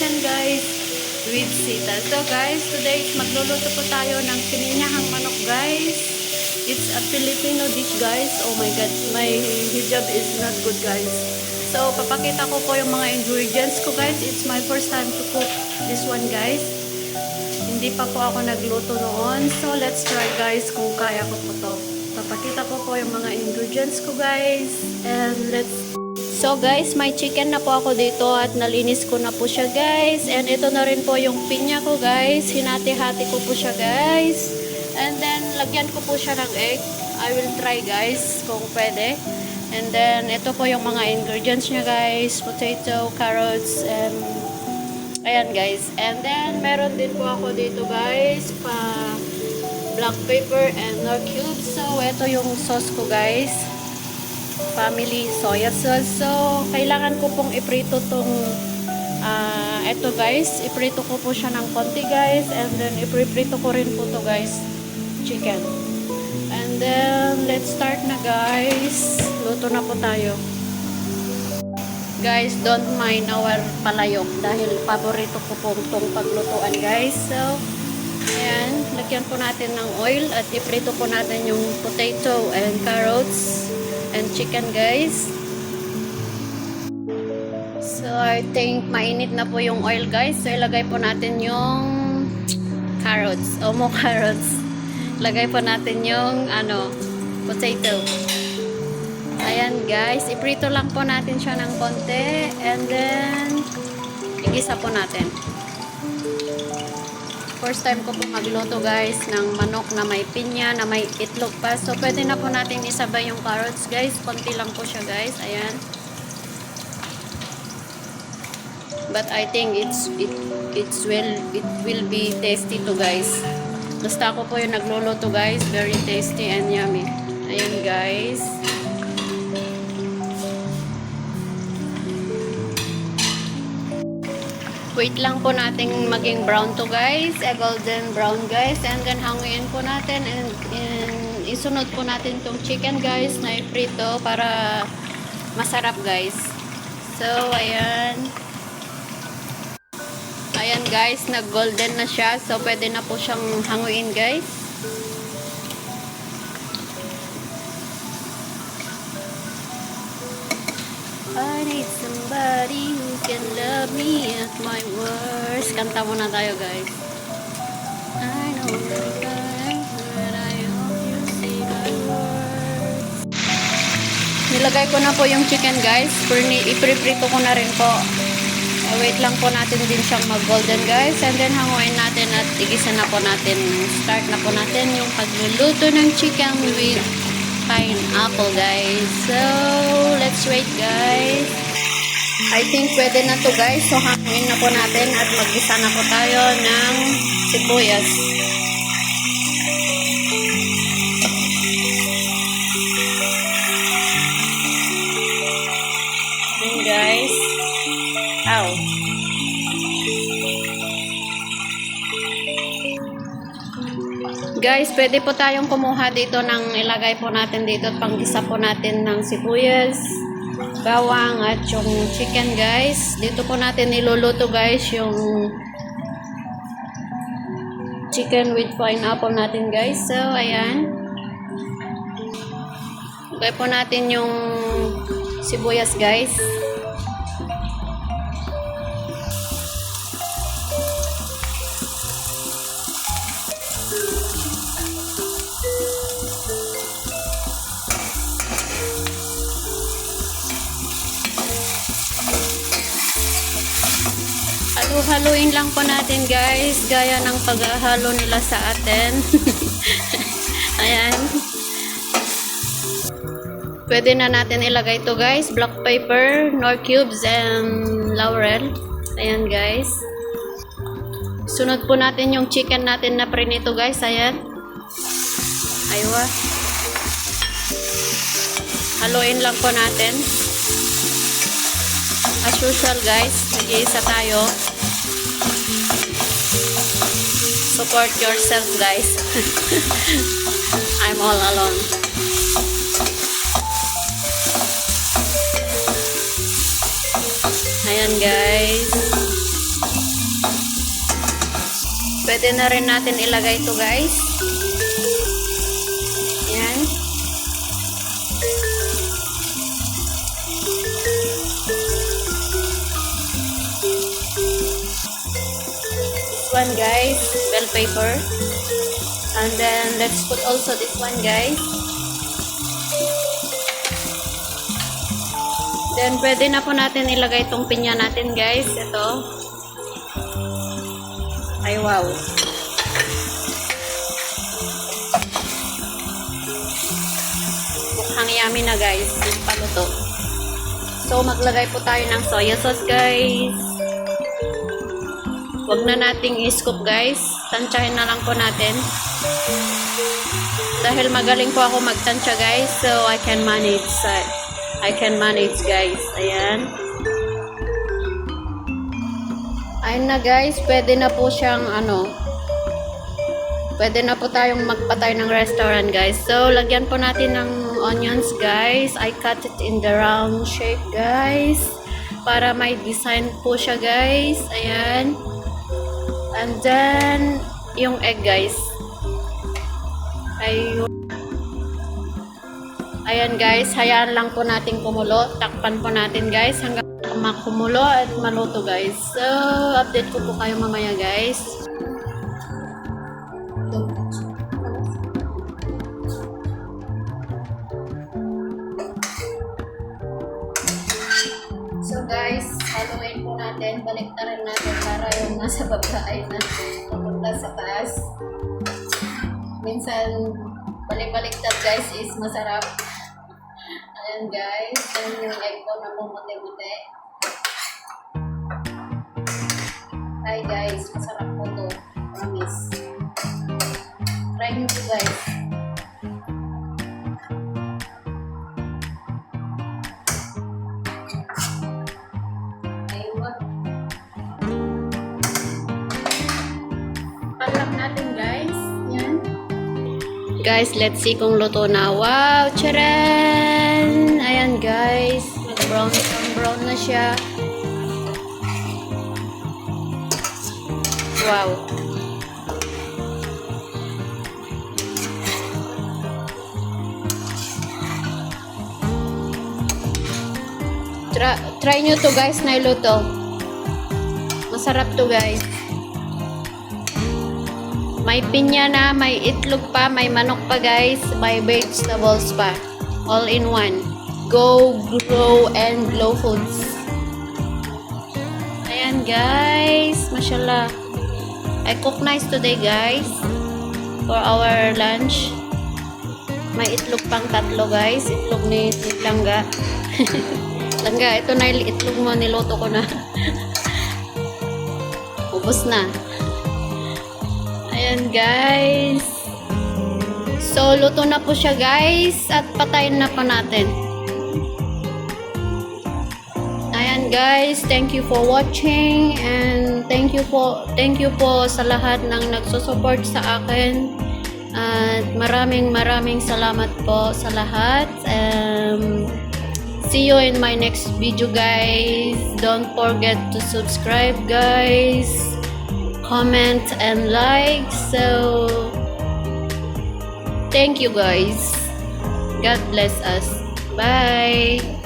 chicken guys with sita. So guys, today magluluto po tayo ng pininyahang manok guys. It's a Filipino dish guys. Oh my god, my hijab is not good guys. So papakita ko po yung mga ingredients ko guys. It's my first time to cook this one guys. Hindi pa po ako nagluto noon. So let's try guys kung kaya ko po to. Papakita ko po yung mga ingredients ko guys. And So guys, may chicken na po ako dito at nalinis ko na po siya guys. And ito na rin po yung pinya ko guys. Hinati-hati ko po siya guys. And then lagyan ko po siya ng egg. I will try guys kung pwede. And then ito po yung mga ingredients niya guys. Potato, carrots, and ayan guys. And then meron din po ako dito guys black pepper and nor cubes. So ito yung sauce ko guys. Family soya sauce. So, kailangan ko pong iprito tong ito guys. Iprito ko po siya ng konti guys. And then, iprito ko rin po to guys. Chicken. And then, let's start na guys. Luto na po tayo. Guys, don't mind our palayok. Dahil paborito ko po itong paglutuan guys. So, ayan. Lagyan po natin ng oil. At iprito po natin yung potato and carrots. And chicken guys. So I think mainit na po yung oil guys. So ilagay po natin yung carrots. Omo carrots. Ilagay po natin yung potato. Ayan guys. Iprito lang po natin siya ng konti. And then igisa po natin. First time ko po magluto guys ng manok na may pinya, na may itlog pa. So pwede na po natin isabay yung carrots guys. Konti lang po siya guys. Ayan. But I think it will be tasty to guys. Basta ako po yung nagluluto guys. Very tasty and yummy. Ayan guys. Wait lang po nating maging brown to guys. A golden brown guys. And then hanguin po natin. And isunod po natin tong chicken guys na iprito para masarap guys. So, ayan. Ayan guys. Nag-golden na siya. So, pwede na po siyang hanguin guys. I need somebody who can love me at my worst. Kanta muna tayo guys. I know that I hope you see my words. Nilagay ko na po yung chicken guys. Ipriprito ko na rin po. Wait lang po natin din siyang mag-golden guys. And then hanguin natin at igisa na po natin. Start na po natin yung pagluluto ng chicken with pineapple guys. So, let's wait guys. I think pwede na to guys. So, hanguin na po natin at mag-isa na po tayo ng sibuyas. And guys. Ow. Guys, pwede po tayong kumuha dito ng ilagay po natin dito at panggisa po natin ng sibuyas, bawang at yung chicken guys. Dito po natin niluluto guys yung chicken with pineapple natin guys. So, ayan. Ilagay po natin yung sibuyas guys. Haluin lang po natin guys, gaya ng paghahalo nila sa atin. Ayan. Pwede na natin ilagay to guys, black pepper, nor cubes, and laurel. Ayan guys. Sunod po natin yung chicken natin na prinito guys. Ayan. Aywa. Haluin lang po natin. As usual guys, nag-iisa tayo. Support yourself guys. I'm all alone. Ayan guys. pwede na rin natin ilagay ito guys. Yan. This one guys, bell pepper. And then let's put also this one guys. Then pwede na po natin ilagay itong pinya natin guys. Ito. Ay wow. Mukhang yummy na guys. Yung paluto. So maglagay po tayo ng soya sauce guys. Huwag na nating i-scoop guys. Tansyahin na lang po natin. Dahil magaling po ako magtansya guys. So I can manage. Guys. Ayan. Ayun na guys, pwede na po siyang pwede na po tayong magpatay ng restaurant guys. So, lagyan po natin ng onions guys. I cut it in the round shape guys. Para may design po siya guys. Ayan. And then, yung egg guys. Ayan guys, hayaan lang po natin kumulo. Takpan po natin guys hanggang makumulo at maluto guys. So, update ko po kayo mamaya guys. So guys, haluin po natin. Baliktarin natin para yung nasa baba ay na pupunta sa taas. Minsan, balik-baliktad guys is masarap. Ayan guys, yan yung egg ko na pumuti-muti. Hi guys, masarap po to. Promise. Try nyo to guys. Ayun. Palak natin guys. Yan. Guys, let's see kung luto na. Wow! Charan! Ayan guys. Brown na siya. Wow! Try nyo to guys na iluto. Masarap to guys. May pinya na, may itlog pa, may manok pa guys, may vegetables pa. All in one. Go, grow, and glow foods. Ayan guys, mashallah. I cook nice today guys. For our lunch. May itlog pang 3 guys. Itlog ni Langga. Langga, ito na yung itlog mo, niluto ko na. Ubus na. Ayan guys. So, luto na po siya guys. At patayin na po natin. Ayan guys. Thank you for watching. And thank you po sa lahat ng nagsusupport sa akin. At maraming salamat po sa lahat. See you in my next video guys. Don't forget to subscribe guys. Comment and like. So thank you guys. God bless us. Bye.